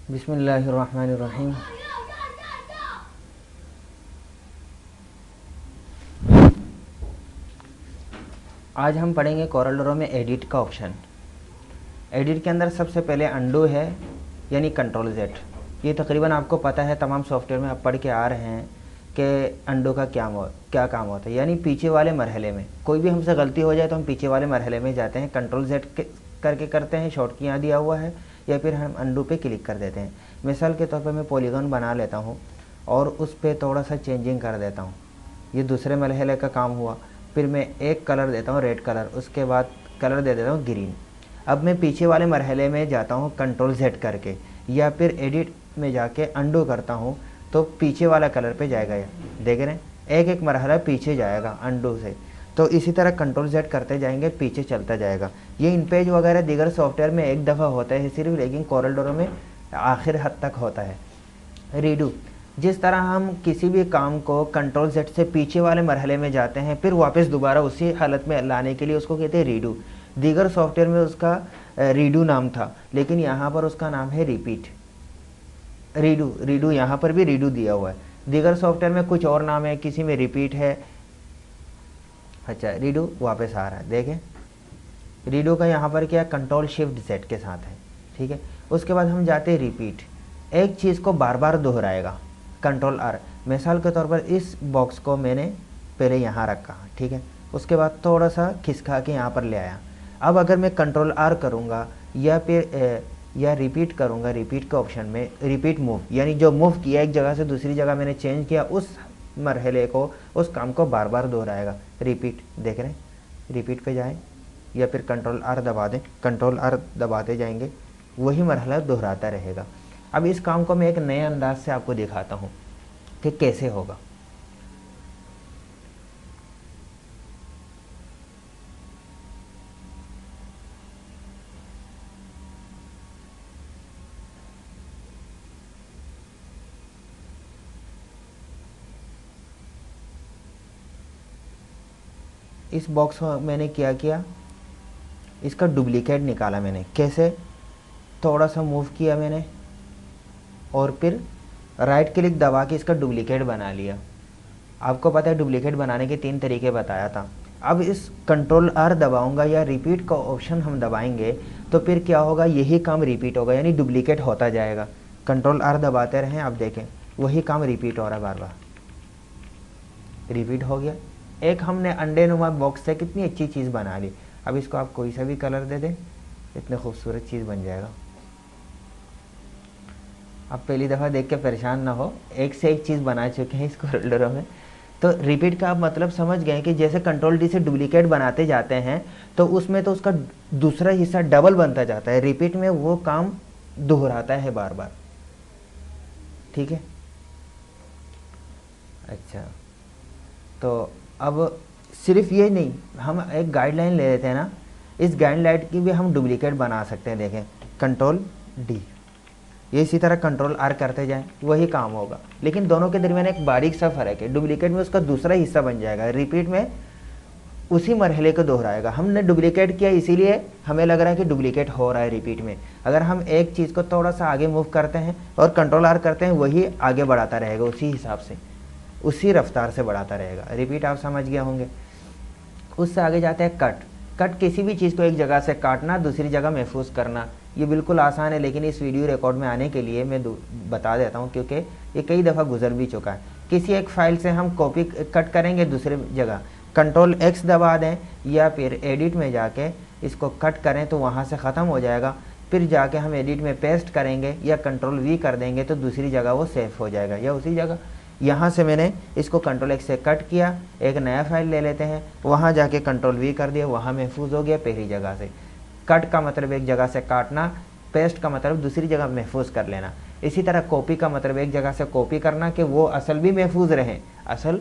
बिस्मिल्लाहिर्रहमानिर्रहीम। आज हम पढ़ेंगे कोरल ड्रॉ में एडिट का ऑप्शन। एडिट के अंदर सबसे पहले अंडू है, यानी कंट्रोल जेड। ये तकरीबन आपको पता है, तमाम सॉफ्टवेयर में आप पढ़ के आ रहे हैं कि अंडू का क्या काम होता है। यानी पीछे वाले मरहले में कोई भी हमसे गलती हो जाए तो हम पीछे वाले मरहले में जाते हैं, कंट्रोल जेड करके करते हैं, शॉर्ट की यहाँ दिया हुआ है, या फिर हम अंडू पे क्लिक कर देते हैं। मिसाल के तौर पर मैं पॉलीगॉन बना लेता हूँ और उस पर थोड़ा सा चेंजिंग कर देता हूँ। ये दूसरे मरहले का काम हुआ। फिर मैं एक कलर देता हूँ रेड कलर, उसके बाद कलर दे देता हूँ ग्रीन। अब मैं पीछे वाले मरहले में जाता हूँ कंट्रोल जेड करके, या फिर एडिट में जाके अंडू करता हूँ तो पीछे वाला कलर पे जाएगा। ये देख रहे हैं, एक एक मरहला पीछे जाएगा अंडू से। तो इसी तरह कंट्रोल जेड करते जाएंगे, पीछे चलता जाएगा। ये इन पेज वगैरह दीगर सॉफ्टवेयर में एक दफ़ा होता है सिर्फ, लेकिन कोरल ड्रॉ में आखिर हद तक होता है। रीडू, जिस तरह हम किसी भी काम को कंट्रोल जेड से पीछे वाले मरहले में जाते हैं फिर वापस दोबारा उसी हालत में लाने के लिए उसको कहते हैं रीडू। दीगर सॉफ्टवेयर में उसका रीडू नाम था, लेकिन यहाँ पर उसका नाम है रिपीट। रीडू यहाँ पर भी रीडू दिया हुआ है। दीगर सॉफ्टवेयर में कुछ और नाम है, किसी में रिपीट है। अच्छा, रीडू वापस आ रहा है, देखें रीडू का यहाँ पर क्या कंट्रोल शिफ्ट जेड के साथ है, ठीक है। उसके बाद हम जाते हैं रिपीट, एक चीज़ को बार बार दोहराएगा, कंट्रोल आर। मिसाल के तौर पर इस बॉक्स को मैंने पहले यहाँ रखा, ठीक है, उसके बाद थोड़ा सा खिसका के यहाँ पर ले आया। अब अगर मैं कंट्रोल आर करूँगा या फिर या रिपीट करूँगा, रिपीट के ऑप्शन में रिपीट मूव, यानी जो मूव किया एक जगह से दूसरी जगह मैंने चेंज किया, उस मरहले को, उस काम को बार बार दोहराएगा। रिपीट, देख रहे हैं, रिपीट पे जाएं या फिर कंट्रोल आर दबा दें, कंट्रोल आर दबाते जाएंगे, वही मरहला दोहराता रहेगा। अब इस काम को मैं एक नए अंदाज से आपको दिखाता हूँ कि कैसे होगा। इस बॉक्स में मैंने क्या किया, इसका डुप्लीकेट निकाला मैंने। कैसे? थोड़ा सा मूव किया मैंने और फिर राइट क्लिक दबा के इसका डुप्लीकेट बना लिया। आपको पता है डुप्लीकेट बनाने के 3 तरीके बताया था। अब इस कंट्रोल आर दबाऊंगा या रिपीट का ऑप्शन हम दबाएंगे तो फिर क्या होगा, यही काम रिपीट होगा, यानी डुप्लीकेट होता जाएगा। कंट्रोल आर दबाते रहें, आप देखें वही काम रिपीट हो रहा है, बार बार रिपीट हो गया। एक हमने अंडे नुमा बॉक्स से कितनी अच्छी चीज़ बना ली। अब इसको आप कोई सा भी कलर दे दें, इतनी खूबसूरत चीज़ बन जाएगा। आप पहली दफ़ा देख के परेशान ना हो, एक से एक चीज़ बना चुके हैं इस कोरल ड्रॉ में। तो रिपीट का आप मतलब समझ गए कि जैसे कंट्रोल डी से डुप्लीकेट बनाते जाते हैं तो उसमें तो उसका दूसरा हिस्सा डबल बनता जाता है। रिपीट में वो काम दोहराता है बार बार, ठीक है। अच्छा, तो अब सिर्फ ये नहीं, हम एक गाइडलाइन ले लेते हैं ना, इस गाइडलाइन की भी हम डुप्लीकेट बना सकते हैं। देखें कंट्रोल डी, ये इसी तरह कंट्रोल आर करते जाएं, वही काम होगा, लेकिन दोनों के दरमियान एक बारीक सा फ़र्क है। डुप्लीकेट में उसका दूसरा हिस्सा बन जाएगा, रिपीट में उसी मरहले को दोहराएगा। हमने डुप्लीकेट किया इसीलिए हमें लग रहा है कि डुप्लीकेट हो रहा है रिपीट में। अगर हम एक चीज़ को थोड़ा सा आगे मूव करते हैं और कंट्रोल आर करते हैं, वही आगे बढ़ाता रहेगा, उसी हिसाब से, उसी रफ्तार से बढ़ाता रहेगा। रिपीट आप समझ गए होंगे। उससे आगे जाते हैं कट। कट, किसी भी चीज़ को एक जगह से काटना, दूसरी जगह महफूज करना। ये बिल्कुल आसान है, लेकिन इस वीडियो रिकॉर्ड में आने के लिए मैं बता देता हूँ, क्योंकि ये कई दफ़ा गुजर भी चुका है। किसी एक फाइल से हम कॉपी कट करेंगे दूसरे जगह, कंट्रोल एक्स दबा दें या फिर एडिट में जाके इसको कट करें तो वहाँ से ख़त्म हो जाएगा। फिर जाके हम एडिट में पेस्ट करेंगे या कंट्रोल वी कर देंगे तो दूसरी जगह वो सेव हो जाएगा, या उसी जगह। यहाँ से मैंने इसको कंट्रोल एक्स से कट किया, एक नया फाइल ले लेते हैं, वहाँ जाके कंट्रोल वी कर दिया, वहाँ महफूज हो गया पहली जगह से। कट का मतलब एक जगह से काटना, पेस्ट का मतलब दूसरी जगह महफूज कर लेना। इसी तरह कॉपी का मतलब एक जगह से कॉपी करना कि वो असल भी महफूज रहे, असल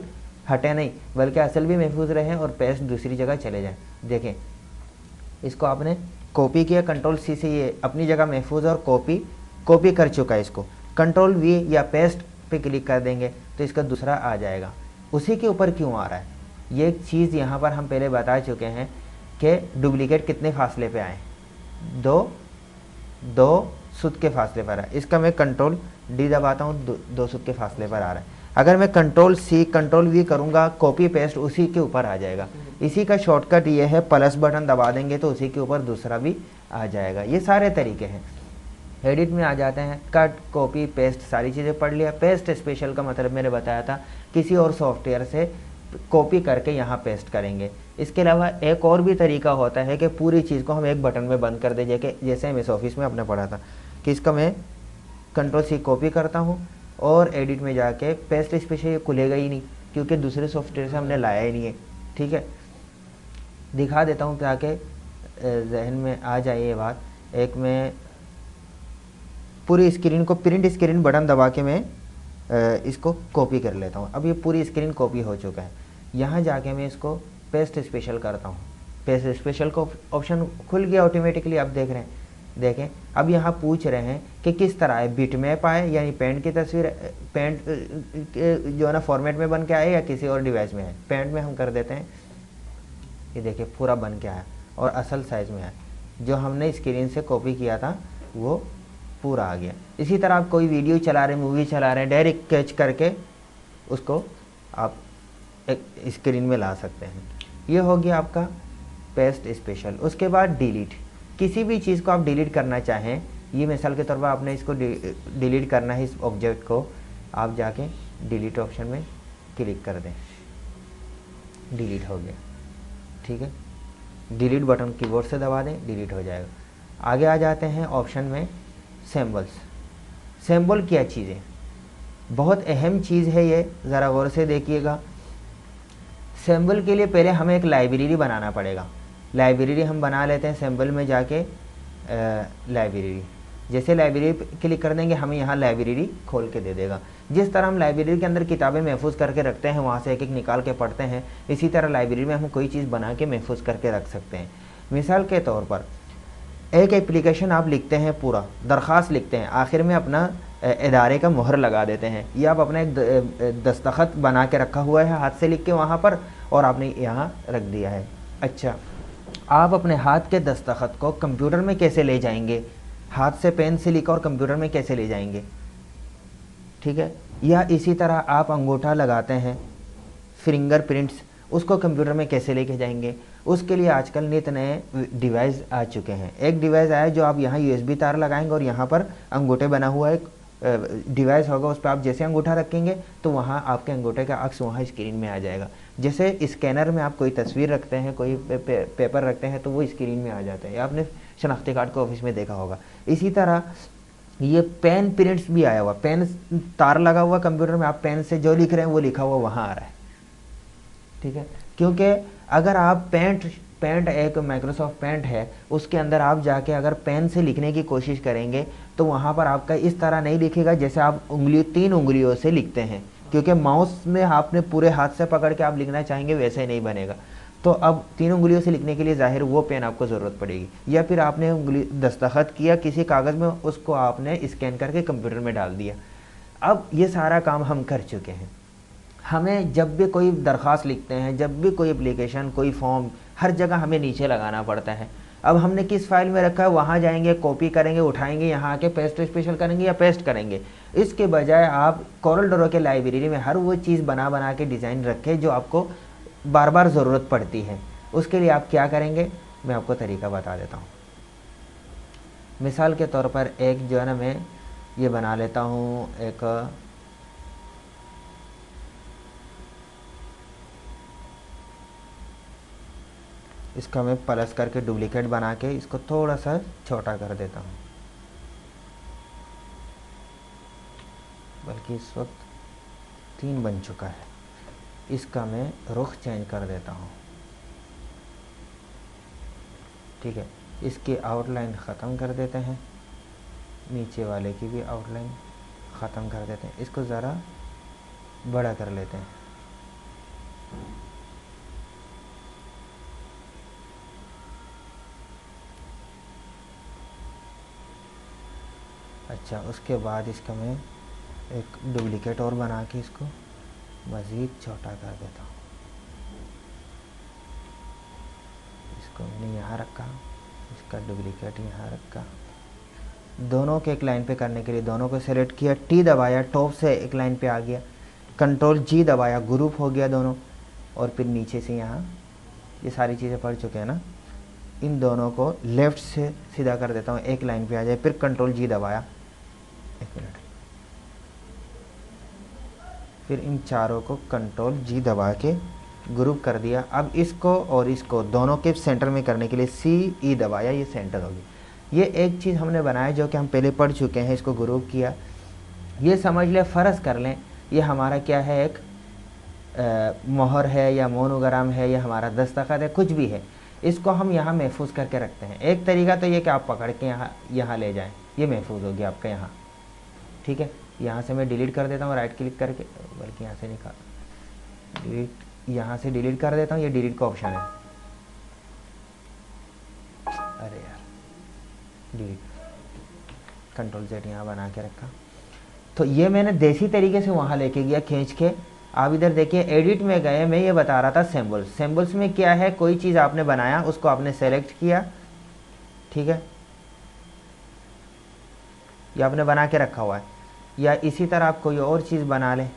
हटे नहीं, बल्कि असल भी महफूज रहे और पेस्ट दूसरी जगह चले जाएं। देखें, इसको आपने कॉपी किया, कंट्रोल सी से ये अपनी जगह महफूज और कॉपी कर चुका है। इसको कंट्रोल वी या पेस्ट पे क्लिक कर देंगे तो इसका दूसरा आ जाएगा। उसी के ऊपर क्यों आ रहा है, ये एक चीज़ यहाँ पर हम पहले बता चुके हैं कि डुप्लीकेट कितने फासले पे आए, 2, 2, सूत के फासले पर है। इसका मैं कंट्रोल डी दबाता हूँ, 2 सूत के फासले पर आ रहा है। अगर मैं कंट्रोल सी कंट्रोल वी करूँगा, कॉपी पेस्ट उसी के ऊपर आ जाएगा। इसी का शॉर्टकट ये है, प्लस बटन दबा देंगे तो उसी के ऊपर दूसरा भी आ जाएगा। ये सारे तरीके हैं। एडिट में आ जाते हैं, कट कॉपी पेस्ट सारी चीज़ें पढ़ लिया। पेस्ट स्पेशल का मतलब मैंने बताया था, किसी और सॉफ्टवेयर से कॉपी करके यहाँ पेस्ट करेंगे। इसके अलावा एक और भी तरीका होता है कि पूरी चीज़ को हम एक बटन में बंद कर दें, जैसे एमएस ऑफिस में अपने पढ़ा था कि इसका मैं कंट्रोल सी कॉपी करता हूँ और एडिट में जाके पेस्ट स्पेशल ये खुलेगा ही नहीं, क्योंकि दूसरे सॉफ्टवेयर से हमने लाया ही नहीं है। ठीक है, दिखा देता हूँ ताकि जहन में आ जाए ये बात। एक मैं पूरी स्क्रीन को प्रिंट स्क्रीन बटन दबा के मैं इसको कॉपी कर लेता हूँ। अब ये पूरी स्क्रीन कॉपी हो चुका है। यहाँ जाके मैं इसको पेस्ट स्पेशल करता हूँ। पेस्ट स्पेशल को ऑप्शन खुल गया ऑटोमेटिकली। आप देख रहे हैं, देखें अब यहाँ पूछ रहे हैं कि किस तरह है, बिट मैप आए यानी पेंट की तस्वीर, पेंट जो है ना फॉर्मेट में बन के आए या किसी और डिवाइस में है। पेंट में हम कर देते हैं, ये देखिए पूरा बन के आया और असल साइज़ में है। जो हमने स्क्रीन से कॉपी किया था वो पूरा आ गया। इसी तरह आप कोई वीडियो चला रहे हैं, मूवी चला रहे हैं, डायरेक्ट कैच करके उसको आप एक स्क्रीन में ला सकते हैं। ये हो गया आपका पेस्ट स्पेशल। उसके बाद डिलीट, किसी भी चीज़ को आप डिलीट करना चाहें, ये मिसाल के तौर पर आपने इसको डिलीट करना है, इस ऑब्जेक्ट को, आप जाके डिलीट ऑप्शन में क्लिक कर दें, डिलीट हो गया। ठीक है, डिलीट बटन कीबोर्ड से दबा दें, डिलीट हो जाएगा। आगे आ जाते हैं ऑप्शन में सिंबल्स। सिंबल क्या चीज़ है, बहुत अहम चीज़ है ये, ज़रा गौर से देखिएगा। सिंबल के लिए पहले हमें एक लाइब्रेरी बनाना पड़ेगा। लाइब्रेरी हम बना लेते हैं, सिंबल में जाके लाइब्रेरी, जैसे लाइब्रेरी क्लिक कर देंगे हमें यहाँ लाइब्रेरी खोल के दे देगा। जिस तरह हम लाइब्रेरी के अंदर किताबें महफूज करके रखते हैं, वहाँ से एक एक निकाल के पढ़ते हैं, इसी तरह लाइब्रेरी में हम कोई चीज़ बना के महफूज करके रख सकते हैं। मिसाल के तौर पर एक एप्लीकेशन आप लिखते हैं, पूरा दरख्वास्त लिखते हैं, आखिर में अपना इदारे का मोहर लगा देते हैं, या आप अपना एक दस्तखत बना के रखा हुआ है हाथ से लिख के वहाँ पर, और आपने यहाँ रख दिया है। अच्छा, आप अपने हाथ के दस्तखत को कंप्यूटर में कैसे ले जाएंगे, हाथ से पेन से लिखा और कंप्यूटर में कैसे ले जाएंगे। ठीक है, या इसी तरह आप अंगूठा लगाते हैं, फिंगरप्रिंट्स, उसको कंप्यूटर में कैसे लेके जाएंगे। उसके लिए आजकल नित नए डिवाइस आ चुके हैं। एक डिवाइस आया जो आप यहाँ यूएसबी तार लगाएंगे और यहाँ पर अंगूठे बना हुआ एक डिवाइस होगा, उस पर आप जैसे अंगूठा रखेंगे तो वहाँ आपके अंगूठे का अक्स वहाँ स्क्रीन में आ जाएगा। जैसे स्कैनर में आप कोई तस्वीर रखते हैं, कोई पेपर रखते हैं तो वो स्क्रीन में आ जाता है। आपने शनाख्ती कार्ड को ऑफिस में देखा होगा। इसी तरह ये पेन प्रिंट्स भी आया हुआ, पेन तार लगा हुआ कंप्यूटर में, आप पेन से जो लिख रहे हैं वो लिखा हुआ वहाँ आ रहा है। ठीक है, क्योंकि अगर आप पेंट एक माइक्रोसॉफ्ट पेंट है, उसके अंदर आप जाके अगर पेन से लिखने की कोशिश करेंगे तो वहाँ पर आपका इस तरह नहीं लिखेगा जैसे आप 3 उंगलियों से लिखते हैं, क्योंकि माउस में आपने पूरे हाथ से पकड़ के आप लिखना चाहेंगे वैसे ही नहीं बनेगा। तो अब 3 उंगलियों से लिखने के लिए जाहिर वो पेन आपको ज़रूरत पड़ेगी, या फिर आपने दस्तखत किया किसी कागज़ में, उसको आपने स्कैन करके कंप्यूटर में डाल दिया। अब ये सारा काम हम कर चुके हैं। हमें जब भी कोई दरख्वास्त लिखते हैं, जब भी कोई एप्लीकेशन, कोई फॉर्म, हर जगह हमें नीचे लगाना पड़ता है। अब हमने किस फाइल में रखा है, वहाँ जाएंगे, कॉपी करेंगे, उठाएंगे, यहाँ आके पेस्ट स्पेशल करेंगे या पेस्ट करेंगे। इसके बजाय आप कोरल ड्रॉ के लाइब्रेरी में हर वो चीज़ बना के डिज़ाइन रखें जो आपको बार बार ज़रूरत पड़ती है। उसके लिए आप क्या करेंगे, मैं आपको तरीका बता देता हूँ। मिसाल के तौर पर एक जो है ना, मैं ये बना लेता हूँ, एक इसका मैं प्लस करके डुप्लीकेट बना के इसको थोड़ा सा छोटा कर देता हूँ, बल्कि इस वक्त 3 बन चुका है। इसका मैं रुख चेंज कर देता हूँ। ठीक है, इसकी आउटलाइन ख़त्म कर देते हैं, नीचे वाले की भी आउटलाइन ख़त्म कर देते हैं। इसको ज़रा बड़ा कर लेते हैं। अच्छा, उसके बाद इसका मैं एक डुप्लीकेट और बना के इसको मज़ीद छोटा कर देता हूँ। इसको मैंने यहाँ रखा, इसका डुप्लीकेट यहाँ रखा, दोनों के एक लाइन पे करने के लिए दोनों को सेलेक्ट किया, टी दबाया, टॉप से एक लाइन पे आ गया, कंट्रोल जी दबाया, ग्रुप हो गया दोनों, और फिर नीचे से यहाँ ये सारी चीज़ें पढ़ चुके हैं ना, इन दोनों को लेफ़्ट से सीधा कर देता हूँ, एक लाइन पे आ जाए, फिर कंट्रोल जी दबाया, एक मिनट, फिर इन चारों को कंट्रोल जी दबा के ग्रुप कर दिया। अब इसको और इसको दोनों के सेंटर में करने के लिए सी ई दबाया, ये सेंटर हो गई। ये एक चीज़ हमने बनाया जो कि हम पहले पढ़ चुके हैं, इसको ग्रुप किया। ये समझ लें, फ़र्ज़ कर लें ये हमारा क्या है, एक मोहर है या मोनोग्राम है या हमारा दस्तखत है, कुछ भी है, इसको हम यहाँ महफूज करके रखते हैं। एक तरीका तो ये कि आप पकड़ के यहाँ ले जाएं, ये महफूज हो गया आपका यहाँ, ठीक है। यहाँ से मैं डिलीट कर देता हूँ राइट क्लिक करके, बल्कि यहाँ से निकाल डिलीट, यहाँ से डिलीट कर देता हूँ, ये डिलीट का ऑप्शन है, अरे यार डिलीट, कंट्रोल जेड यहाँ बना के रखा। तो ये मैंने देसी तरीके से वहाँ लेके गया खींच के। आप इधर देखिए एडिट में गए, मैं ये बता रहा था सिंबल्स। सिंबल्स में क्या है, कोई चीज़ आपने बनाया उसको आपने सेलेक्ट किया, ठीक है, ये आपने बना के रखा हुआ है, या इसी तरह आप कोई और चीज़ बना लें,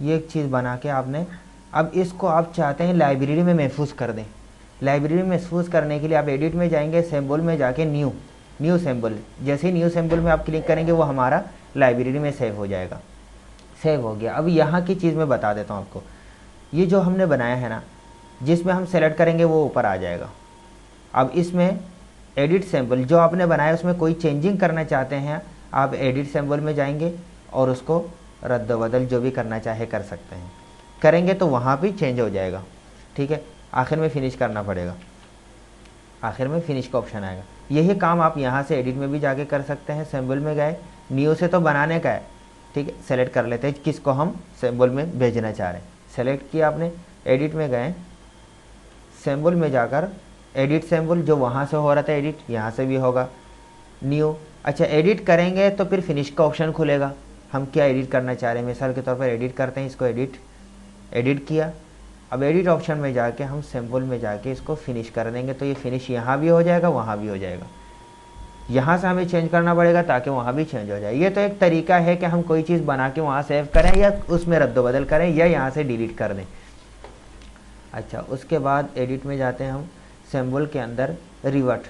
ये एक चीज़ बना के आपने, अब इसको आप चाहते हैं लाइब्रेरी में महफूज कर दें। लाइब्रेरी में महफूज करने के लिए आप एडिट में जाएंगे, सिंबल में जाके न्यू सिंबल, जैसे ही न्यू सिंबल में आप क्लिक करेंगे वो हमारा लाइब्रेरी में सेव हो जाएगा। सेव हो गया। अब यहाँ की चीज़ मैं बता देता हूँ आपको, ये जो हमने बनाया है ना, जिसमें हम सेलेक्ट करेंगे वो ऊपर आ जाएगा। अब इसमें एडिट सिंबल जो आपने बनाया उसमें कोई चेंजिंग करना चाहते हैं, आप एडिट सिंबल में जाएंगे और उसको रद्द बदल जो भी करना चाहे कर सकते हैं, करेंगे तो वहाँ भी चेंज हो जाएगा, ठीक है। आखिर में फिनिश करना पड़ेगा, आखिर में फिनिश का ऑप्शन आएगा। यही काम आप यहाँ से एडिट में भी जाके कर सकते हैं। सिंबल में गए, न्यू से तो बनाने का है, ठीक है, सेलेक्ट कर लेते हैं किसको हम सिंबल में भेजना चाह रहे हैं। सेलेक्ट किया आपने, एडिट में गए, सिंबल में जाकर एडिट सिंबल जो वहाँ से हो रहा था एडिट, यहाँ से भी होगा न्यू। अच्छा, एडिट करेंगे तो फिर फिनिश का ऑप्शन खुलेगा, हम क्या एडिट करना चाह रहे हैं, मिसाल के तौर पर एडिट करते हैं इसको, एडिट किया। अब एडिट ऑप्शन में जाके हम सिंबल में जाके इसको फिनिश कर देंगे, तो ये फिनिश यहाँ भी हो जाएगा, वहाँ भी हो जाएगा। यहाँ से हमें चेंज करना पड़ेगा ताकि वहाँ भी चेंज हो जाए। ये तो एक तरीका है कि हम कोई चीज़ बना के वहाँ सेव करें या उसमें रद्दबदल करें या यहाँ से डिलीट कर दें। अच्छा, उसके बाद एडिट में जाते हैं हम, सिंबल के अंदर रिवर्ट,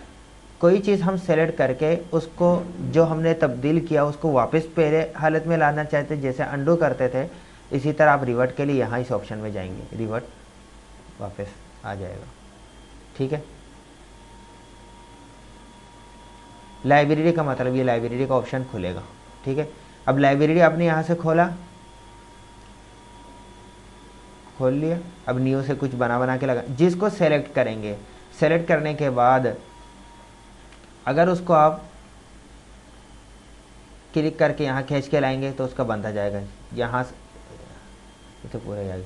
कोई चीज़ हम सेलेक्ट करके उसको जो हमने तब्दील किया उसको वापस पहले हालत में लाना चाहते जैसे अंडू करते थे, इसी तरह आप रिवर्ट के लिए यहाँ इस ऑप्शन में जाएंगे, रिवर्ट वापस आ जाएगा, ठीक है। लाइब्रेरी का मतलब ये लाइब्रेरी का ऑप्शन खुलेगा, ठीक है। अब लाइब्रेरी आपने यहाँ से खोल लिया। अब न्यू से कुछ बना के लगा, जिसको सेलेक्ट करेंगे, सेलेक्ट करने के बाद अगर उसको आप क्लिक करके यहाँ खींच के लाएंगे तो उसका बनता जाएगा, यहाँ से तो पूरा जाएगा,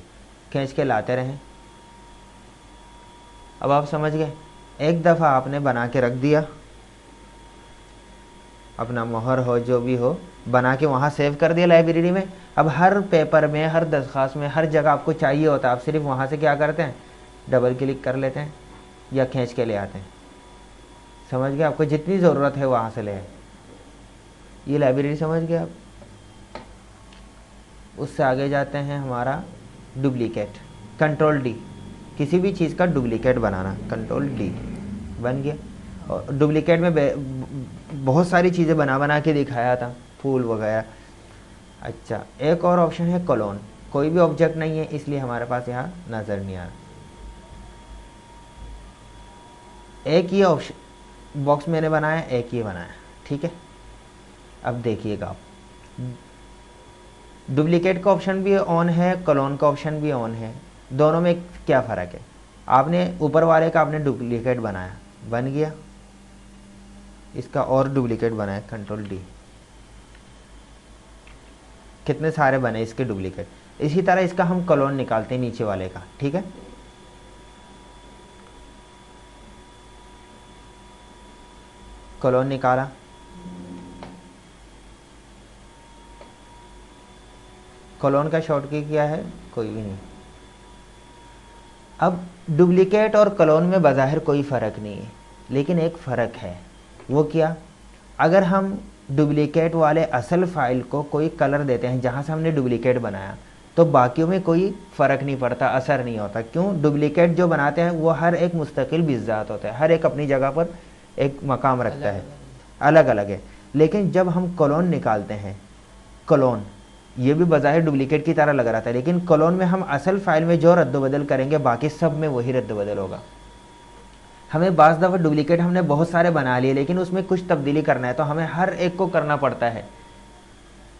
खींच के लाते रहें। अब आप समझ गए, एक दफ़ा आपने बना के रख दिया, अपना मोहर हो जो भी हो बना के वहाँ सेव कर दिया लाइब्रेरी में। अब हर पेपर में, हर दरख्वास्त में, हर जगह आपको चाहिए होता है, आप सिर्फ वहाँ से क्या करते हैं, डबल क्लिक कर लेते हैं या खींच के ले आते हैं। समझ गए, आपको जितनी ज़रूरत है वहाँ से ले आए, ये लाइब्रेरी समझ गए आप। उससे आगे जाते हैं, हमारा डुप्लीकेट, कंट्रोल डी, किसी भी चीज़ का डुप्लीकेट बनाना, कंट्रोल डी बन गया। और डुप्लीकेट में बहुत सारी चीज़ें बना के दिखाया था, फूल वगैरह। अच्छा, एक और ऑप्शन है कॉलोन, कोई भी ऑब्जेक्ट नहीं है इसलिए हमारे पास यहाँ नज़र नहीं आ रहा। एक ये ऑप्शन बॉक्स मैंने बनाया, एक ये बनाया, ठीक है। अब देखिएगा आप, डुप्लीकेट का ऑप्शन भी ऑन है, कॉलोन का ऑप्शन भी ऑन है, दोनों में क्या फ़र्क है। आपने ऊपर वाले का आपने डुप्लीकेट बनाया, बन गया, इसका और डुप्लीकेट बनाया, कंट्रोल डी, कितने सारे बने इसके डुप्लीकेट। इसी तरह इसका हम क्लोन निकालते हैं नीचे वाले का, ठीक है। क्लोन निकाला, क्लोन का शॉर्टकट क्या है, कोई भी नहीं। अब डुप्लीकेट और क्लोन में बज़ाहिर कोई फ़र्क नहीं है, लेकिन एक फ़र्क है, वो क्या, अगर हम डुप्लीकेट वाले असल फ़ाइल को कोई कलर देते हैं जहाँ से हमने डुप्लीकेट बनाया, तो बाकियों में कोई फ़र्क नहीं पड़ता, असर नहीं होता। क्यों, डुप्लीकेट जो बनाते हैं वो हर एक मुस्तकिल बिज़ात होता है, हर एक अपनी जगह पर एक मकाम रखता है, अलग अलग है। लेकिन जब हम क्लोन निकालते हैं, क्लोन ये भी बज़ाहिर डुप्लीकेट की तरह लग रहा था, लेकिन क्लोन में हम असल फ़ाइल में जो रद्द-बदल करेंगे बाकी सब में वही रद्द-बदल होगा। हमें बाज़ दफ़ा डुप्लीकेट हमने बहुत सारे बना लिए, लेकिन उसमें कुछ तब्दीली करना है तो हमें हर एक को करना पड़ता है।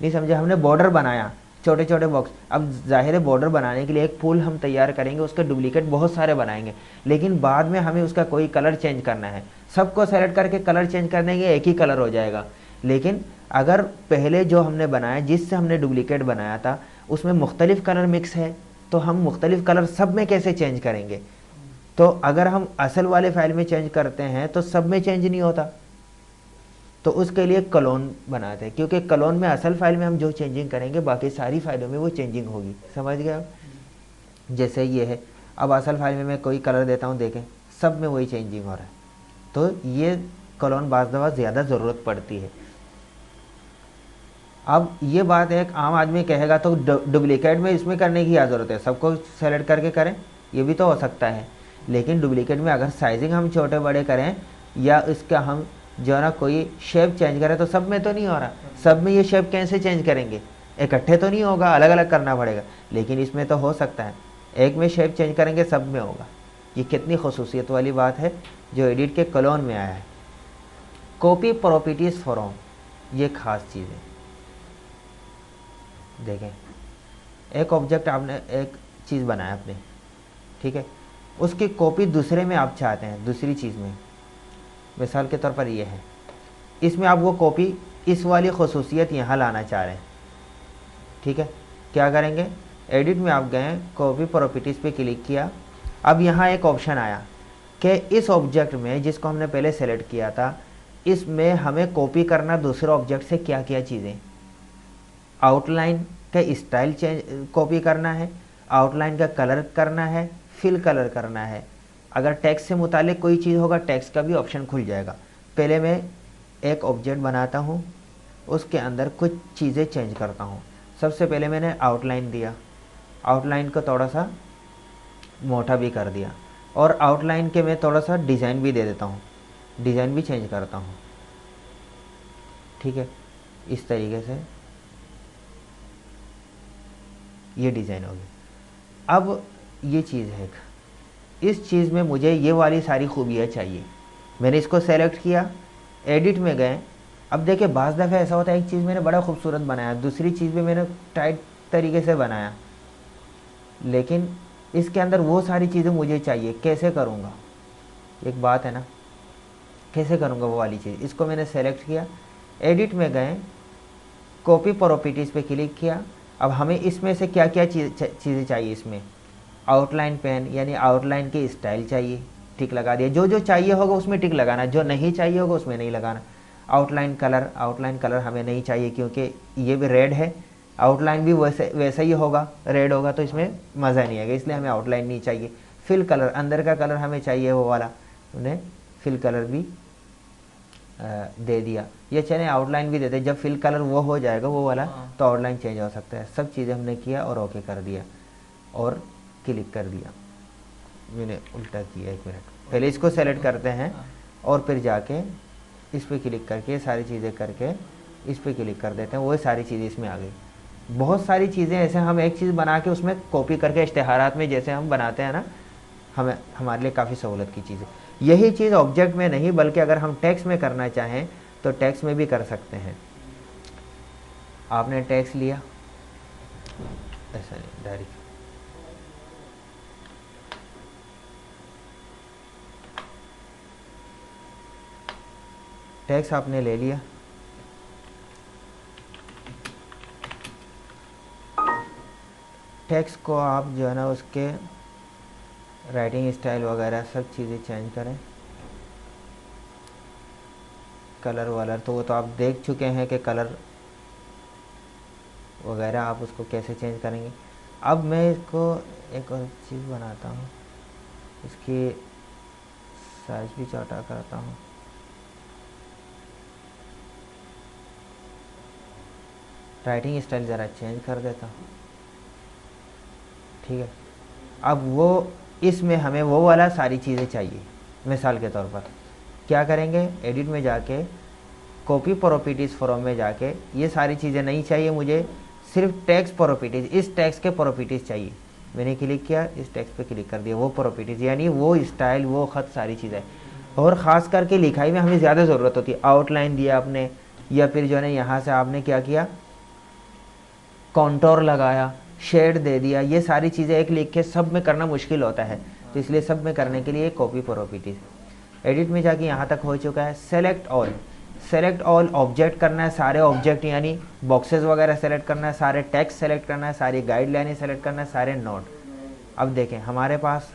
नहीं समझे, हमने बॉर्डर बनाया, छोटे छोटे बॉक्स, अब ज़ाहिर है बॉर्डर बनाने के लिए एक फूल हम तैयार करेंगे, उसके डुप्लीकेट बहुत सारे बनाएंगे, लेकिन बाद में हमें उसका कोई कलर चेंज करना है, सबको सेलेक्ट करके कलर चेंज कर देंगे, एक ही कलर हो जाएगा। लेकिन अगर पहले जो हमने बनाया, जिससे हमने डुप्लीकेट बनाया था, उसमें मुख्तलिफ कलर मिक्स है, तो हम मुख्तलिफ कलर सब में कैसे चेंज करेंगे। तो अगर हम असल वाले फाइल में चेंज करते हैं तो सब में चेंज नहीं होता, तो उसके लिए क्लोन बनाते हैं, क्योंकि क्लोन में असल फाइल में हम जो चेंजिंग करेंगे बाकी सारी फाइलों में वो चेंजिंग होगी। समझ गए आप, जैसे ये है, अब असल फाइल में मैं कोई कलर देता हूँ, देखें सब में वही चेंजिंग हो रहा है, तो ये क्लोन बाज़ दफ़ा ज़्यादा ज़रूरत पड़ती है। अब ये बात एक आम आदमी कहेगा तो डुप्लीकेट में इसमें करने की क्या ज़रूरत है, सबको सेलेक्ट करके करें, ये भी तो हो सकता है। लेकिन डुप्लीकेट में अगर साइजिंग हम छोटे बड़े करें या इसका हम जो है ना कोई शेप चेंज करें तो सब में तो नहीं हो रहा, सब में ये शेप कैसे चेंज करेंगे, इकट्ठे तो नहीं होगा, अलग अलग करना पड़ेगा। लेकिन इसमें तो हो सकता है, एक में शेप चेंज करेंगे सब में होगा। ये कितनी खसूसियत वाली बात है जो एडिट के क्लोन में आया है। कॉपी प्रॉपर्टीज़ फ्रॉम, ये ख़ास चीज़ है। देखें, एक ऑब्जेक्ट आपने एक चीज़ बनाया आपने, ठीक है, उसकी कॉपी दूसरे में आप चाहते हैं, दूसरी चीज़ में, मिसाल के तौर पर ये है, इसमें आप वो कॉपी इस वाली खसूसियत यहाँ लाना चाह रहे हैं, ठीक है। क्या करेंगे, एडिट में आप गए, कॉपी प्रॉपर्टीज़ पे क्लिक किया, अब यहाँ एक ऑप्शन आया कि इस ऑब्जेक्ट में जिसको हमने पहले सेलेक्ट किया था, इसमें हमें कॉपी करना दूसरे ऑब्जेक्ट से क्या क्या चीज़ें, आउटलाइन का स्टाइल चेंज कॉपी करना है, आउटलाइन का कलर करना है, फिल कलर करना है। अगर टेक्स्ट से मुतालिक कोई चीज़ होगा टेक्स्ट का भी ऑप्शन खुल जाएगा। पहले मैं एक ऑब्जेक्ट बनाता हूँ, उसके अंदर कुछ चीज़ें चेंज करता हूँ। सबसे पहले मैंने आउटलाइन दिया, आउटलाइन को थोड़ा सा मोटा भी कर दिया, और आउटलाइन के मैं थोड़ा सा डिज़ाइन भी दे देता हूँ, डिज़ाइन भी चेंज करता हूँ, ठीक है। इस तरीके से ये डिज़ाइन होगी। अब ये चीज़ है, इस चीज़ में मुझे ये वाली सारी खूबियाँ चाहिए। मैंने इसको सेलेक्ट किया, एडिट में गए, अब देखिए बाज़ दफ़े ऐसा होता है एक चीज़ मैंने बड़ा खूबसूरत बनाया, दूसरी चीज़ भी मैंने टाइट तरीके से बनाया, लेकिन इसके अंदर वो सारी चीज़ें मुझे चाहिए, कैसे करूँगा, एक बात है ना, कैसे करूँगा वो वाली चीज़। इसको मैंने सेलेक्ट किया, एडिट में गए, कॉपी प्रॉपर्टीज़ पे क्लिक किया। अब हमें इसमें से क्या क्या चीज़ें चाहिए, इसमें आउटलाइन पेन यानी आउटलाइन की स्टाइल चाहिए, टिक लगा दिया। जो जो चाहिए होगा उसमें टिक लगाना, जो नहीं चाहिए होगा उसमें नहीं लगाना। आउटलाइन कलर हमें नहीं चाहिए क्योंकि ये भी रेड है, आउटलाइन भी वैसा ही होगा, रेड होगा तो इसमें मज़ा नहीं आएगा, इसलिए हमें आउटलाइन नहीं चाहिए। फिल कलर, अंदर का कलर हमें चाहिए वो वाला, उन्हें फिल कलर भी दे दिया। ये चले आउटलाइन भी देते, जब फिल कलर वो हो जाएगा वो वाला तो आउटलाइन चेंज हो सकता है। सब चीज़ें हमने किया और ओके कर दिया और क्लिक कर दिया। मैंने उल्टा किया, एक मिनट, पहले इसको सेलेक्ट करते हैं और फिर जाके इस पर क्लिक करके सारी चीज़ें करके इस पर क्लिक कर देते हैं, वो सारी चीज़ें इसमें आ गई। बहुत सारी चीज़ें ऐसे हम एक चीज़ बना के उसमें कॉपी करके इश्तिहारात में जैसे हम बनाते हैं ना, हमें हमारे लिए काफ़ी सहूलत की चीज़ है। यही चीज़ ऑब्जेक्ट में नहीं बल्कि अगर हम टेक्स्ट में करना चाहें तो टेक्स्ट में भी कर सकते हैं। आपने टेक्स्ट लिया, ऐसा नहीं डायरेक्ट, टेक्स्ट आपने ले लिया, टेक्स्ट को आप जो है ना उसके राइटिंग स्टाइल वगैरह सब चीज़ें चेंज करें। कलर वलर तो वो तो आप देख चुके हैं कि कलर वगैरह आप उसको कैसे चेंज करेंगे। अब मैं इसको एक और चीज़ बनाता हूँ, इसकी साइज भी छोटा करता हूँ। राइटिंग स्टाइल ज़रा चेंज कर देता हूँ, ठीक है। अब वो इसमें हमें वो वाला सारी चीज़ें चाहिए। मिसाल के तौर पर क्या करेंगे, एडिट में जाके कॉपी प्रॉपर्टीज़ फॉर्म में जाके ये सारी चीज़ें नहीं चाहिए मुझे, सिर्फ टेक्स्ट प्रॉपर्टीज़, इस टेक्स्ट के प्रॉपर्टीज़ चाहिए। मैंने क्लिक किया, इस टेक्स्ट पे क्लिक कर दिया, वो प्रॉपर्टीज़ यानी वो स्टाइल, वो ख़त, सारी चीज़ें। और ख़ास करके लिखाई में हमें ज़्यादा ज़रूरत होती है। आउटलाइन दिया आपने, या फिर जो है ना यहाँ से आपने क्या किया, कॉन्टोर लगाया, शेड दे दिया, ये सारी चीज़ें एक लिख के सब में करना मुश्किल होता है। तो इसलिए सब में करने के लिए कॉपी प्रॉपर्टीज़। एडिट में जाके यहाँ तक हो चुका है। Select all, select all object करना है, सारे ऑब्जेक्ट यानी बॉक्सेस वगैरह सेलेक्ट करना है, सारे टेक्स्ट सेलेक्ट करना है, सारी गाइडलाइनें सेलेक्ट करना है, सारे नोट। अब देखें हमारे पास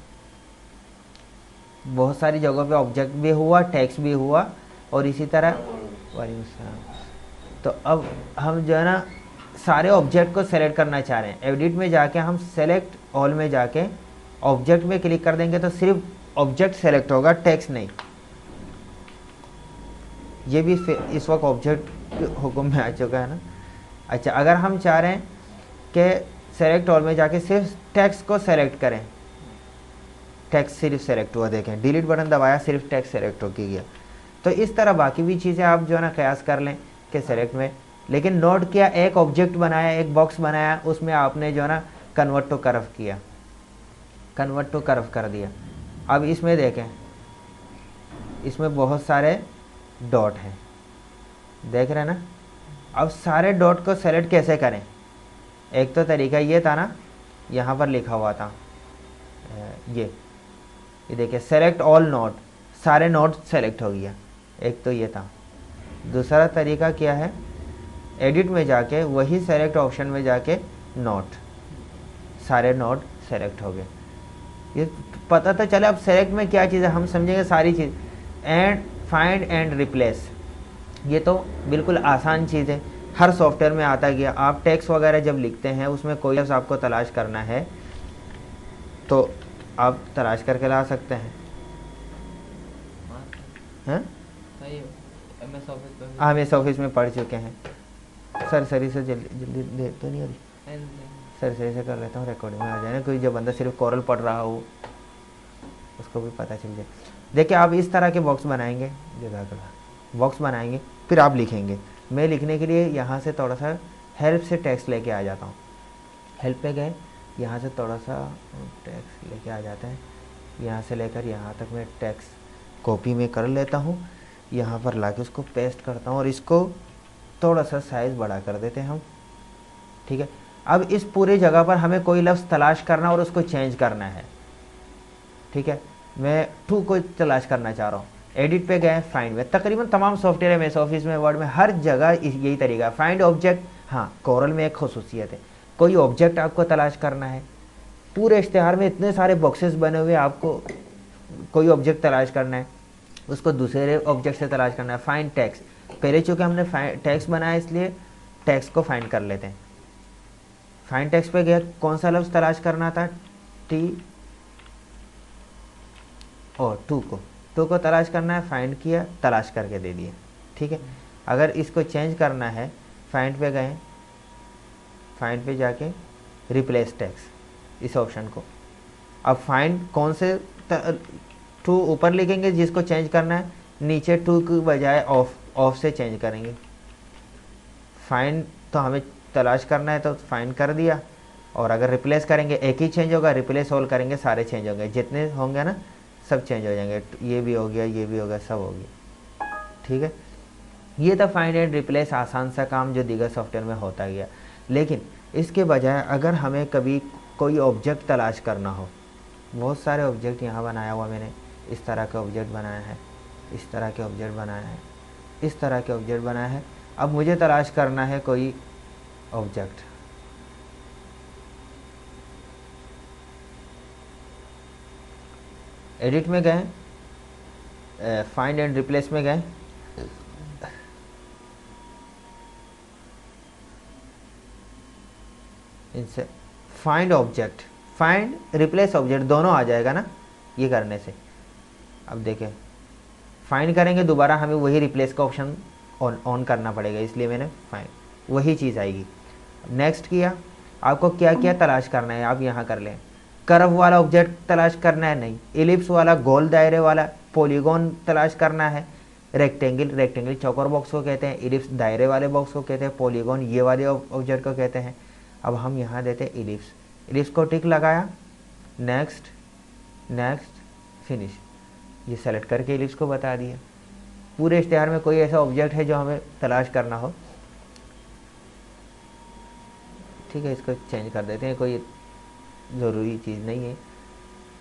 बहुत सारी जगहों पे ऑब्जेक्ट भी हुआ, टेक्स्ट भी हुआ, और इसी तरह तो अब हम जो है ना सारे ऑब्जेक्ट को सेलेक्ट करना चाह रहे हैं। एडिट में जाके हम सेलेक्ट ऑल में जाके ऑब्जेक्ट में क्लिक कर देंगे तो सिर्फ ऑब्जेक्ट सेलेक्ट होगा, टेक्स्ट नहीं। ये भी इस वक्त ऑब्जेक्ट हुक्म में आ चुका है ना। अच्छा, अगर हम चाह रहे हैं कि सेलेक्ट ऑल में जाके सिर्फ टेक्स्ट को सेलेक्ट करें, टेक्स्ट सिर्फ सेलेक्ट हुआ, देखें डिलीट बटन दबाया, सिर्फ टेक्स्ट सेलेक्ट हो गया। तो इस तरह बाकी भी चीज़ें आप जो है ना कयास कर लें कि सेलेक्ट में, लेकिन नोट किया, एक ऑब्जेक्ट बनाया, एक बॉक्स बनाया, उसमें आपने जो है ना कन्वर्ट टू कर्व किया, कन्वर्ट टू कर्व कर दिया। अब इसमें देखें, इसमें बहुत सारे डॉट हैं, देख रहे हैं ना। अब सारे डॉट को सेलेक्ट कैसे करें, एक तो तरीका ये था ना, यहाँ पर लिखा हुआ था ये देखिए सेलेक्ट ऑल नोट, सारे नोट सेलेक्ट हो गया, एक तो ये था। दूसरा तरीका क्या है, एडिट में जाके वही सेलेक्ट ऑप्शन में जाके नोट, सारे नोट सेलेक्ट हो गए। ये पता तो चले अब सेलेक्ट में क्या चीज़ है, हम समझेंगे सारी चीज़। एंड फाइंड एंड रिप्लेस, ये तो बिल्कुल आसान चीज़ है, हर सॉफ्टवेयर में आता गया। आप टेक्स्ट वगैरह जब लिखते हैं उसमें कोई लफ्ज़ आपको तलाश करना है तो आप तलाश करके ला सकते हैं। हाँ, एमएस ऑफिस में पढ़ चुके हैं। सर सरी से जल्दी जल्दी दे तो नहीं हो रही, सर सही से कर लेता हूँ, रिकॉर्डिंग में आ जाए ना, कोई जो बंदा सिर्फ कोरल पढ़ रहा हो उसको भी पता चल जाए। देखिए आप इस तरह के बॉक्स बनाएंगे, जगह बॉक्स बनाएंगे, फिर आप लिखेंगे। मैं लिखने के लिए यहाँ से थोड़ा सा हेल्प से टेक्स्ट लेके आ जाता हूँ। हेल्प पे गए, यहाँ से थोड़ा सा टेक्स्ट लेके आ जाते हैं, यहाँ से लेकर यहाँ तक मैं टेक्स्ट कॉपी में कर लेता हूँ, यहाँ पर लाके उसको पेस्ट करता हूँ और इसको थोड़ा सा साइज़ बड़ा कर देते हैं हम, ठीक है। अब इस पूरे जगह पर हमें कोई लफ्ज़ तलाश करना और उसको चेंज करना है, ठीक है। मैं टू को तलाश करना चाह रहा हूँ, एडिट पे गए, फाइंड में, तकरीबन तमाम सॉफ्टवेयर है, एमएस ऑफिस में, वर्ड में, हर जगह यही तरीका। फाइंड ऑब्जेक्ट, हाँ कोरल में एक खसूसियत है, कोई ऑब्जेक्ट आपको तलाश करना है, पूरे इश्तिहार में इतने सारे बॉक्सेस बने हुए, आपको कोई ऑब्जेक्ट तलाश करना है, उसको दूसरे ऑब्जेक्ट से तलाश करना है। फाइंड टेक्स्ट, पहले चूँकि हमने टेक्स्ट बनाया इसलिए टेक्स्ट को फाइंड कर लेते हैं। फाइंड टेक्स्ट पे गया, कौन सा लफ्ज़ तलाश करना था, टी और टू को तलाश करना है, फाइंड किया, तलाश करके दे दिया, ठीक है। अगर इसको चेंज करना है, फाइंड पे गए, फाइंड पे जाके रिप्लेस टेक्स्ट, इस ऑप्शन को, अब फाइंड कौन से टू ऊपर लिखेंगे जिसको चेंज करना है, नीचे टू की बजाय ऑफ से चेंज करेंगे। फाइंड तो हमें तलाश करना है तो फाइंड कर दिया, और अगर रिप्लेस करेंगे एक ही चेंज होगा, रिप्लेस ऑल करेंगे सारे चेंज होंगे, जितने होंगे ना सब चेंज हो जाएंगे, ये भी हो गया, ये भी हो गया, सब हो गया, ठीक है। ये था फाइंड एंड रिप्लेस, आसान सा काम जो दीगर सॉफ्टवेयर में होता गया। लेकिन इसके बजाय अगर हमें कभी कोई ऑब्जेक्ट तलाश करना हो, बहुत सारे ऑब्जेक्ट यहाँ बनाया हुआ मैंने, इस तरह के ऑब्जेक्ट बनाया है, इस तरह के ऑब्जेक्ट बनाया है, इस तरह के ऑब्जेक्ट बनाया है। अब मुझे तलाश करना है कोई ऑब्जेक्ट, एडिट में गए, फाइंड एंड रिप्लेस में गए, इनसे find object, find replace object दोनों आ जाएगा ना ये करने से। अब देखें फाइंड करेंगे दोबारा हमें वही रिप्लेस का ऑप्शन ऑन करना पड़ेगा, इसलिए मैंने फाइंड वही चीज़ आएगी। नेक्स्ट किया, आपको क्या क्या तलाश करना है आप यहाँ कर लें। कर्व वाला ऑब्जेक्ट तलाश करना है नहीं, एलिप्स वाला गोल दायरे वाला, पॉलीगॉन तलाश करना है, रेक्टेंगल, रेक्टेंगल चौकोर बॉक्स को कहते हैं, एलिप्स दायरे वाले बॉक्स को कहते हैं, पॉलीगॉन ये वाले ऑब्जेक्ट को कहते हैं। अब हम यहाँ देते हैं एलिप्स, एलिप्स को टिक लगाया, नेक्स्ट नेक्स्ट फिनिश, ये सेलेक्ट करके एलिप्स को बता दिया। पूरे इश्तेहार में कोई ऐसा ऑब्जेक्ट है जो हमें तलाश करना हो, ठीक है इसको चेंज कर देते हैं, कोई ज़रूरी चीज़ नहीं है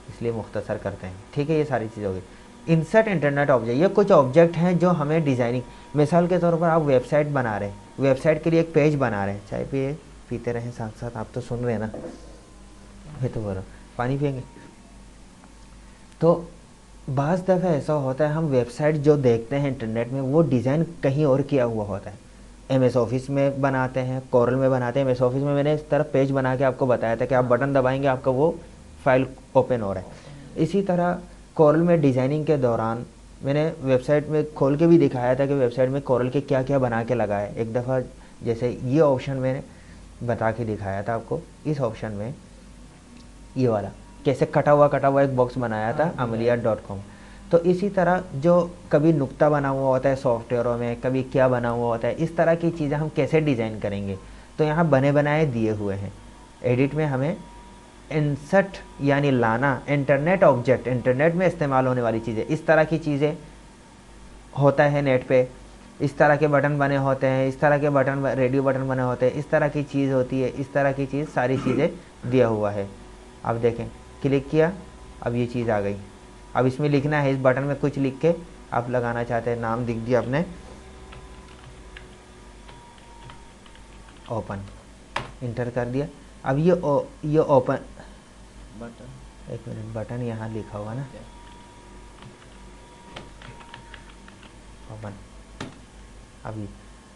इसलिए मुख्तसर करते हैं, ठीक है। ये सारी चीज़ हो गई। इंसर्ट इंटरनेट ऑब्जेक्ट, ये कुछ ऑब्जेक्ट हैं जो हमें डिज़ाइनिंग, मिसाल के तौर पर आप वेबसाइट बना रहे हैं, वेबसाइट के लिए एक पेज बना रहे हैं, चाय पिए पीते रहें साथ साथ, आप तो सुन रहे हैं ना, मैं तो बोल रहा हूँ पानी पियेंगे। तो बाज़ दफ़ा ऐसा होता है हम वेबसाइट जो देखते हैं इंटरनेट में वो डिज़ाइन कहीं और किया हुआ होता है। एमएस ऑफिस में बनाते हैं, कोरल में बनाते हैं। एमएस ऑफिस में मैंने इस तरह पेज बना के आपको बताया था कि आप बटन दबाएंगे आपका वो फाइल ओपन हो रहा है। इसी तरह कोरल में डिज़ाइनिंग के दौरान मैंने वेबसाइट में खोल के भी दिखाया था कि वेबसाइट में कोरल के क्या क्या बना के लगा है। एक दफ़ा जैसे ये ऑप्शन मैंने बता के दिखाया था आपको, इस ऑप्शन में ये वाला कैसे कटा हुआ एक बॉक्स बनाया था amelia.com। तो इसी तरह जो कभी नुक्ता बना हुआ होता है सॉफ्टवेयरों में, कभी क्या बना हुआ होता है, इस तरह की चीज़ें हम कैसे डिज़ाइन करेंगे, तो यहाँ बने बनाए दिए हुए हैं। एडिट में हमें इंसर्ट यानी लाना, इंटरनेट ऑब्जेक्ट, इंटरनेट में इस्तेमाल होने वाली चीज़ें, इस तरह की चीज़ें होता है नेट पे, इस तरह के बटन बने होते हैं, इस तरह के बटन रेडियो बटन बने होते हैं, इस तरह की चीज़ होती है, इस तरह की चीज़ सारी चीज़ें दिया हुआ है। अब देखें क्लिक किया, अब ये चीज़ आ गई। अब इसमें लिखना है, इस बटन में कुछ लिख के आप लगाना चाहते हैं, नाम लिख दिया आपने, ओपन, इंटर कर दिया। अब ये ओपन बटन, एक मिनट, बटन यहाँ लिखा हुआ ना, ओपन।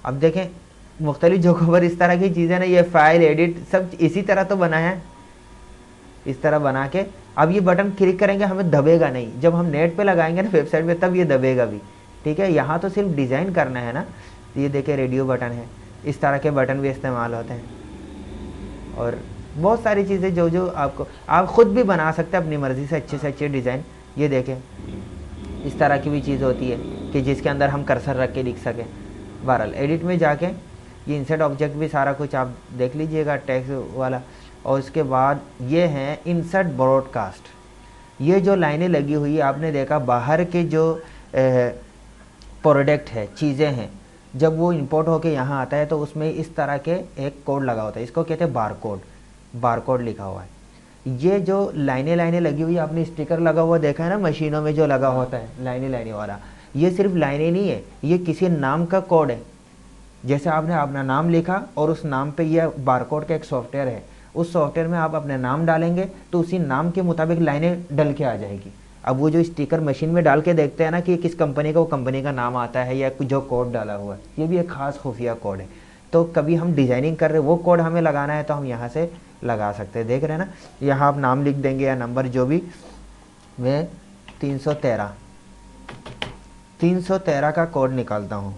अब देखें मुख्तलिफ जगहों पर इस तरह की चीज़ें ना, ये फाइल एडिट सब इसी तरह तो बना है, इस तरह बना के। अब ये बटन क्लिक करेंगे हमें दबेगा नहीं, जब हम नेट पे लगाएंगे ना वेबसाइट पे तब ये दबेगा भी, ठीक है। यहाँ तो सिर्फ डिज़ाइन करना है ना। ये देखें रेडियो बटन है, इस तरह के बटन भी इस्तेमाल होते हैं और बहुत सारी चीज़ें जो जो आप ख़ुद भी बना सकते हैं अपनी मर्ज़ी से अच्छे डिज़ाइन। ये देखें इस तरह की भी चीज़ होती है कि जिसके अंदर हम कर्सर रख के लिख सकें। बहरहाल एडिट में जाके ये इंसर्ट ऑब्जेक्ट भी सारा कुछ आप देख लीजिएगा, टेक्स्ट वाला। और उसके बाद ये हैं इंसर्ट ब्रॉडकास्ट, ये जो लाइनें लगी हुई है आपने देखा बाहर के जो प्रोडक्ट है, चीज़ें हैं, जब वो इंपोर्ट होके यहाँ आता है तो उसमें इस तरह के एक कोड लगा होता है, इसको कहते हैं बारकोड लिखा हुआ है। ये जो लाइनें लगी हुई है, आपने स्टिकर लगा हुआ देखा है ना मशीनों में जो लगा होता है लाइनें वाला, ये सिर्फ लाइनें नहीं है, ये किसी नाम का कोड है। जैसे आपने अपना नाम लिखा और उस नाम पे ये बारकोड का एक सॉफ्टवेयर है, उस सॉफ्टवेयर में आप अपने नाम डालेंगे तो उसी नाम के मुताबिक लाइनें डल के आ जाएगी। अब वो जो स्टिकर मशीन में डाल के देखते हैं ना कि किस कंपनी का, वो कंपनी का नाम आता है या जो कोड डाला हुआ है, ये भी एक ख़ास खुफिया कोड है। तो कभी हम डिज़ाइनिंग कर रहे हैं, वो कोड हमें लगाना है तो हम यहाँ से लगा सकते हैं। देख रहे हैं ना, यहाँ आप नाम लिख देंगे या नंबर जो भी। मैं 313 का कोड निकालता हूँ,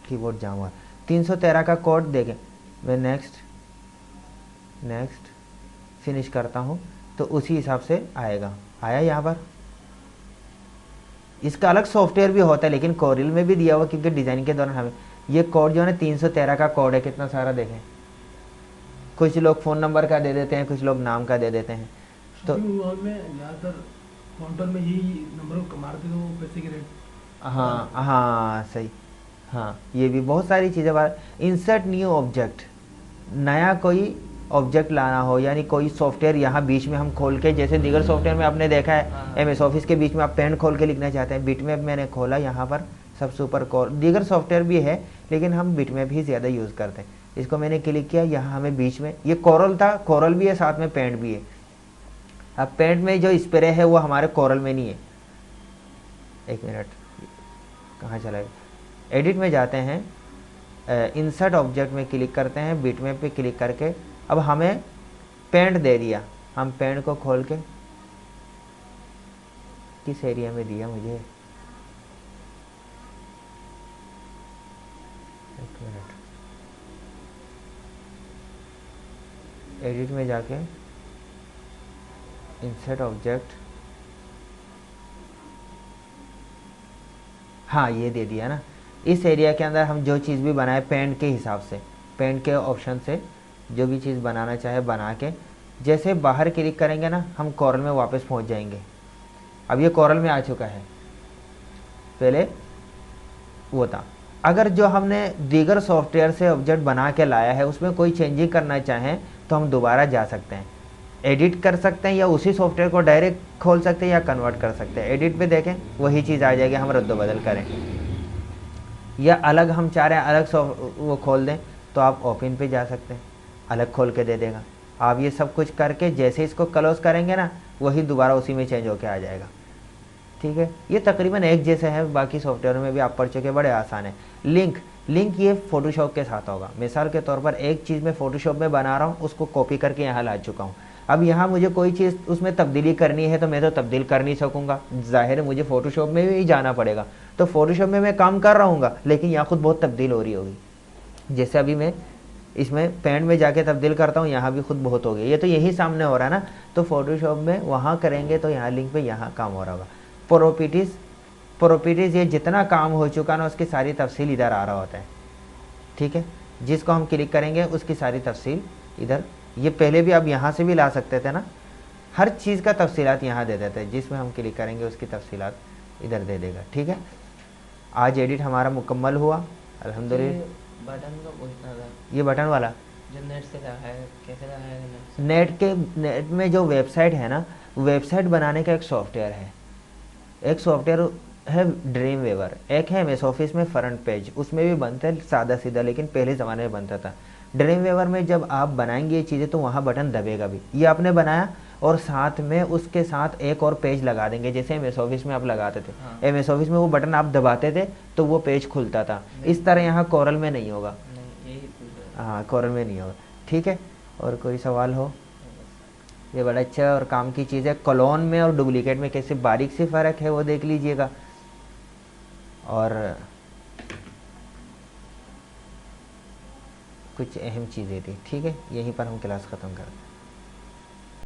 कीबोर्ड जाम हुआ। 313 का कोड देखें, मैं नेक्स्ट फिनिश करता हूँ तो उसी हिसाब से आया यहाँ पर। इसका अलग सॉफ्टवेयर भी होता है लेकिन कोरल में भी दिया हुआ, क्योंकि डिज़ाइन के दौरान हमें ये कोड जो है ना 313 का कोड है, कितना सारा देखें। कुछ लोग फ़ोन नंबर का दे देते हैं, कुछ लोग नाम का दे देते हैं। तो ज़्यादातर काउंटर में यही नंबर को मारते तो पैसे के रेट। हाँ सही, हाँ ये भी बहुत सारी चीज़ें बात। इंसर्ट न्यू ऑब्जेक्ट, नया कोई ऑब्जेक्ट लाना हो, यानी कोई सॉफ्टवेयर यहाँ बीच में हम खोल के, जैसे दीगर सॉफ्टवेयर में आपने देखा है एमएस ऑफिस के बीच में आप पेन खोल के लिखना चाहते हैं, बिटमैप मैंने खोला यहाँ पर सबसे ऊपर। दीगर सॉफ्टवेयर भी है लेकिन हम बिटमैप ही ज़्यादा यूज़ करते हैं। इसको मैंने क्लिक किया, यहाँ हमें बीच में ये कोरल था, कोरल भी है साथ में पेंट भी है। अब पेंट में जो स्प्रे है वो हमारे कोरल में नहीं है। एक मिनट, कहाँ चला गया? एडिट में जाते हैं, इंसर्ट ऑब्जेक्ट में क्लिक करते हैं, बिटमैप पे क्लिक करके अब हमें पेंट दे दिया। हम पेंट को खोल के किस एरिया में दिया मुझे, एक मिनट, एडिट में जाके इंसर्ट ऑब्जेक्ट, हाँ ये दे दिया ना। इस एरिया के अंदर हम जो चीज़ भी बनाए पेंट के हिसाब से, पेंट के ऑप्शन से जो भी चीज़ बनाना चाहे बना के, जैसे बाहर क्लिक करेंगे ना हम कोरल में वापस पहुंच जाएंगे। अब ये कोरल में आ चुका है, पहले वो था। अगर जो हमने दीगर सॉफ्टवेयर से ऑब्जेक्ट बना के लाया है उसमें कोई चेंजिंग करना चाहें तो हम दोबारा जा सकते हैं, एडिट कर सकते हैं, या उसी सॉफ्टवेयर को डायरेक्ट खोल सकते हैं या कन्वर्ट कर सकते हैं। एडिट पे देखें वही चीज़ आ जाएगी, हम रद्द-बदल करें, या अलग हम चाह रहे हैं अलग वो खोल दें तो आप ओपन पे जा सकते हैं, अलग खोल के दे देगा। आप ये सब कुछ करके जैसे इसको क्लोज करेंगे ना वही दोबारा उसी में चेंज होके आ जाएगा। ठीक है, ये तकरीबन एक जैसे है, बाकी सॉफ्टवेयर में भी आप पढ़ चुके, बड़े आसान है। लिंक ये फोटोशॉप के साथ होगा। मिसाल के तौर पर एक चीज़ मैं फोटोशॉप में बना रहा हूँ, उसको कॉपी करके यहाँ ला चुका हूँ। अब यहाँ मुझे कोई चीज़ उसमें तब्दीली करनी है तो मैं तो तब्दील कर नहीं सकूँगा, ज़ाहिर है मुझे फ़ोटोशॉप में भी जाना पड़ेगा। तो फ़ोटोशॉप में मैं काम कर रहा हूँगा लेकिन यहाँ खुद बहुत तब्दील हो रही होगी। जैसे अभी मैं इसमें पेंट में जाके तब्दील करता हूँ, यहाँ भी खुद बहुत हो गई। ये तो यही सामने हो रहा है ना, तो फोटोशॉप में वहाँ करेंगे तो यहाँ लिंक पे यहाँ काम हो रहा होगा। प्रॉपर्टीज़ ये जितना काम हो चुका ना उसकी सारी तफसील इधर आ रहा होता है। ठीक है, जिसको हम क्लिक करेंगे उसकी सारी तफसील इधर, ये पहले भी अब यहाँ से भी ला सकते थे ना, हर चीज़ का तफसीलात यहाँ दे देते हैं, जिसमें हम क्लिक करेंगे उसकी तफसीलात इधर दे देगा। ठीक है, आज एडिट हमारा मुकम्मल हुआ अल्हम्दुलिल्लाह। बटन का पूछना था, ये बटन वाला जो नेट से लगाएगा कैसे लगाएगा? नेट में जो वेबसाइट है ना, वेबसाइट बनाने का एक सॉफ्टवेयर है, एक सॉफ्टवेयर है ड्रीम वेवर, एक है एमएस ऑफिस में फ्रंट पेज, उसमें भी बनता है सादा सीधा, लेकिन पहले ज़माने में बनता था। ड्रीम वेवर में जब आप बनाएंगे ये चीज़ें तो वहाँ बटन दबेगा भी। ये आपने बनाया और साथ में उसके साथ एक और पेज लगा देंगे, जैसे एमएस ऑफिस में आप लगाते थे। हाँ। एमएस ऑफिस में वो बटन आप दबाते थे तो वो पेज खुलता था, इस तरह यहाँ कोरल में नहीं होगा। नहीं, यही पूछ रहा हाँ, कोरल में नहीं होगा। ठीक है, और कोई सवाल हो? ये बड़ा अच्छा और काम की चीज़ है। क्लोन में और डुप्लीकेट में कैसे बारीक सी फ़र्क है वो देख लीजिएगा। और कुछ अहम चीज़ें थी। ठीक है, यहीं पर हम क्लास ख़त्म करते हैं।